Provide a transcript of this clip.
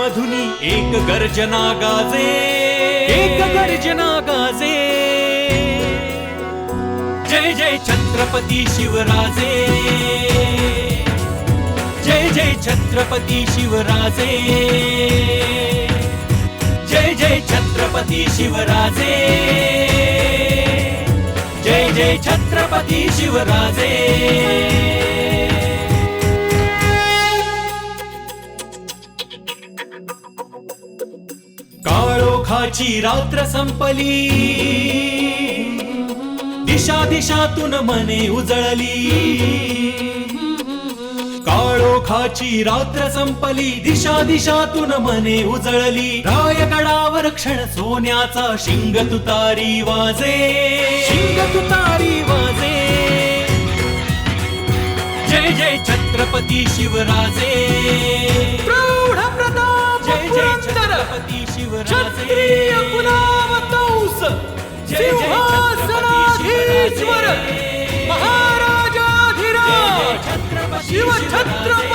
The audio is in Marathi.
मधुनी एक गर्जना गाजे, एक गर्जना गाजे। जय जय छत्रपती शिवराजे, जय जय छत्रपती शिवराजे, जय जय छत्रपती शिवराजे, जय जय छत्रपती शिवराजे। काळोखाची रात्र संपली, दिशा दिशातून मने उजळली। काळोखाची रात्र संपली, दिशा दिशातून मने उजळली। रायगडावर क्षण सोन्याचा शिंग तुतारी वाजे, शिंग तुतारी वाजे। जय जय छत्रपती शिवराजे, प्रौढ प्रताप जय जय छत्रपती शिवराजे। क्षत्रिय कुलावतंस जय जय सिंहासनाधीश्वर छत्रपती शिवराजे, महाराजाधिराज छत्रपती शिवछत्रपती